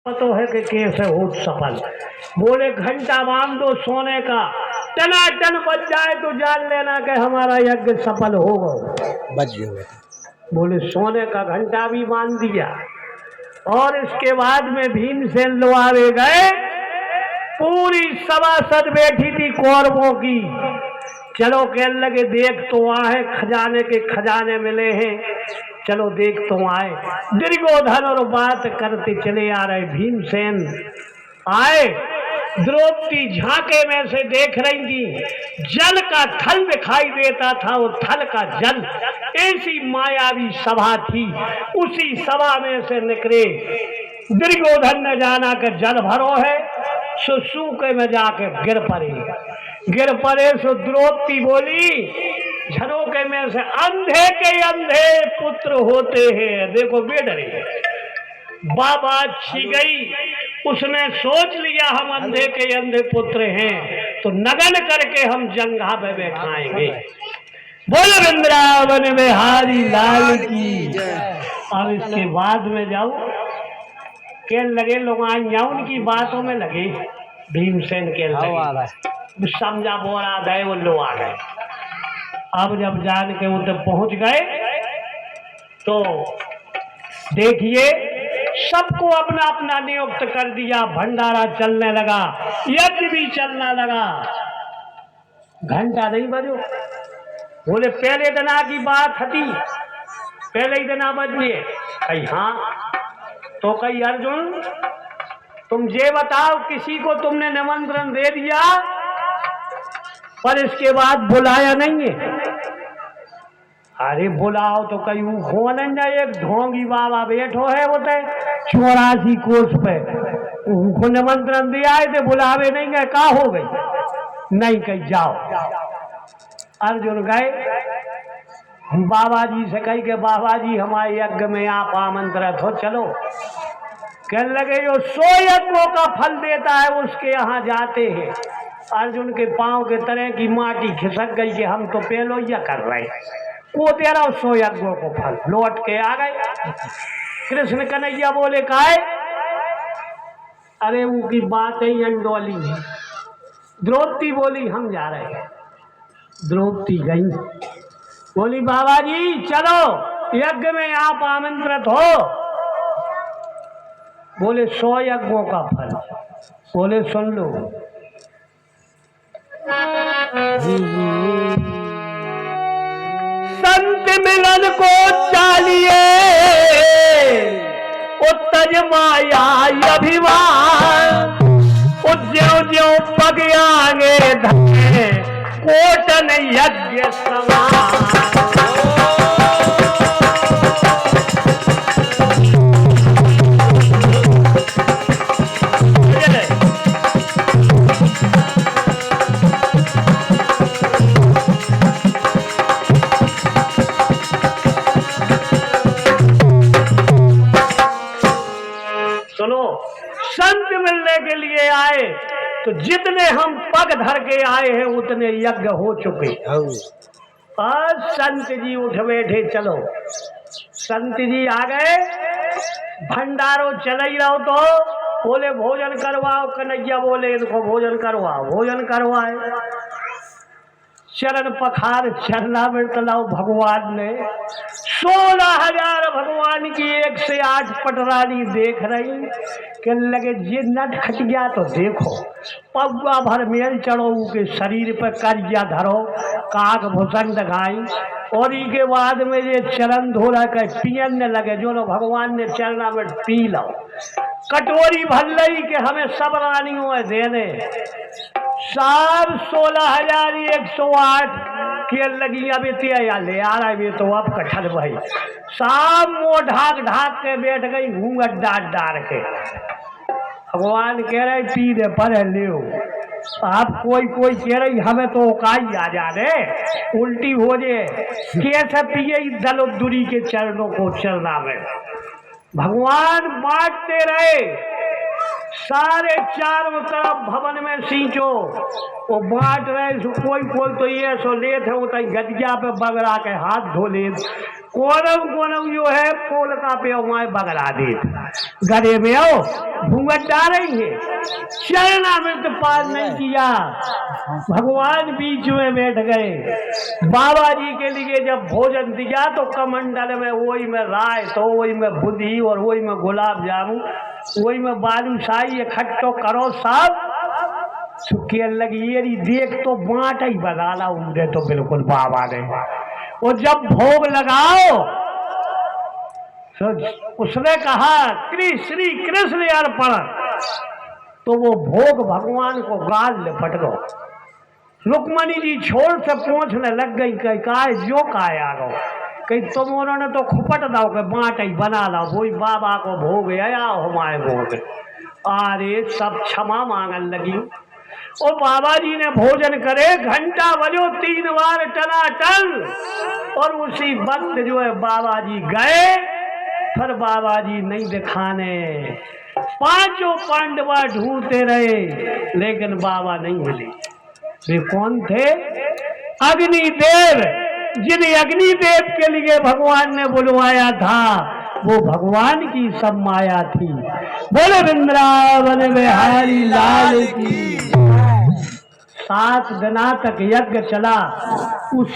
तो है कि कैसे हो सफल। बोले घंटा बांध दो सोने का, टनाटन बज जाए तो जान लेना कि हमारा यज्ञ सफल होगा। बच गए बेटा। बोले सोने का घंटा भी बांध दिया। और इसके बाद में भीमसेन लुआवे गए। पूरी सभासद बैठी थी कौरवों की। चलो कहने लगे देख तो आए, खजाने के खजाने मिले हैं, चलो देख तो आए। दुर्योधन और बात करते चले आ रहे। भीमसेन आए, द्रौपदी झांके में से देख रही थी। जल का थल दिखाई देता था, वो थल का जल। ऐसी मायावी सभा थी। उसी सभा में से निकले। दुर्योधन ने जाना कि जल भरो है, सो सूखे में जाके गिर पड़े। सो द्रौपदी बोली झरोके में से अंधे के अंधे पुत्र होते हैं। देखो बेडरे बाबा छी गई, उसने सोच लिया हम अंधे के अंधे पुत्र हैं तो नगन करके हम जंघा पे बैठाएंगे। बोलो वृंदावन में हारी लाल की। अब इसके बाद में जाओ के लगे लोग जाओ उनकी बातों में लगे। भीमसेन के लगे समझा बोरा गए, वो लोग आ गए। अब जब जान के उधर पहुंच गए तो देखिए सबको अपना अपना नियुक्त कर दिया। भंडारा चलने लगा, यज्ञ भी चलना लगा। घंटा नहीं बजो। बोले पहले दिना की बात थी, पहले ही दिना बजिए। कही हाँ। तो कही अर्जुन तुम ये बताओ किसी को तुमने निमंत्रण दे दिया पर इसके बाद बुलाया नहीं है? अरे बुलाओ तो कहीं कौन है? एक ढोंगी बाबा बैठो है वो 84 कोस पे, उनको निमंत्रण दिया है तो बुलावे नहीं गए, का हो गई? नहीं कही जाओ। अर्जुन गए बाबा जी से कही के बाबा जी हमारे यज्ञ में आप आमंत्रित हो, चलो। कहने लगे जो 100 यज्ञों का फल देता है उसके यहाँ जाते हैं। अर्जुन के पांव के तरह की माटी खिसक गई कि हम तो पहलो या कर रहे को दे रहा 100 यज्ञों को फल। लौट के आ गए। कृष्ण कन्हैया बोले काहे? अरे उनकी बात ही अंडोली है। द्रौपदी बोली हम जा रहे हैं। द्रौपदी गई, बोली बाबा जी चलो यज्ञ में आप आमंत्रित हो। बोले 100 यज्ञों का फल। बोले सुन लो संत मिलन को चालिए उत्तज माया अभिमान, ज्यो ज्यो पग आगे धरे कोटन यज्ञ समान। संत मिलने के लिए आए तो जितने हम पग धर के आए हैं उतने यज्ञ हो चुके। आज संत जी उठ बैठे, चलो। संत जी आ गए, भंडारो चल ही रहो तो बोले भोजन करवाओ। कन्हैया बोले इनको भोजन करवाओ। भोजन करवाए, चरण पखार चरना में तलाव। भगवान ने 16,000 भगवान की 108 पटरानी देख रही। कहने लगे ये नट खट गया तो देखो, पौवा भर मेल चढ़ो के शरीर पर करिया धरो, काक भूषण दिखाई। और के बाद में ये चरण धो रहा है पियन लगे। जो लोग भगवान ने चरना में पी लो। कटोरी भर लई के हमें सब रानियों में देने। सब 16,108 के लगी। अब इतिया ले आ रहा है तो अब कठल भाई सब मुँह ढाक ढाक के बैठ गई, घूंघट डाट डार के। भगवान कह रहे पी दे पर लियो। आप कोई कह रही हमें तो ओकाई आ जा रहे, उल्टी हो जाए। कैसे पिए दलोदुरी के चरणों को चलना में। भगवान बांटते रहे, सारे चारों तरफ भवन में सींचो, वो बांट रहे। कोई तो ये सो लेत है वो गदिया पे बगड़ा के हाथ धो ले, कोनम जो है पोल का पे वहां बगला दे गले में आओ घूंघट डालेंगे चलना में तो पार नहीं किया। भगवान बीच में बैठ गए। बाबा जी के लिए जब भोजन दिया तो कमंडल में वही में राय तो वही में बुद्धि और वही में गुलाब जामुन वही में बालूशाही इकट्ठो करो सब सुखी लगी ये देख तो बांट ही बदला उमरे तो बिल्कुल बाबा ने। और जब भोग लगाओ तो उसने कहा श्री कृष्ण अर्पण तो वो भोग भगवान को गाल लिपट गो। रुक्मणी जी छोड़ से पहुंचने लग गई कहीं काय जो काया गो कहीं तुम उन्होंने तो खुपट दो के बांट ही बना लो वही बाबा को भोग आया हमारे भोग। अरे सब क्षमा मांगन लगी। और बाबा जी ने भोजन करे घंटा बजो 3 बार टनाटन और उसी वक्त जो है बाबा जी गए। फिर बाबा जी नहीं दिखाने पांचों पांडवा ढूंढते रहे लेकिन बाबा नहीं मिले। वे कौन थे? अग्निदेव। जिन अग्निदेव के लिए भगवान ने बुलवाया था वो भगवान की सब माया थी। बोले वृंदावन बिहारी लाल की। 7 दिना तक यज्ञ चला। उस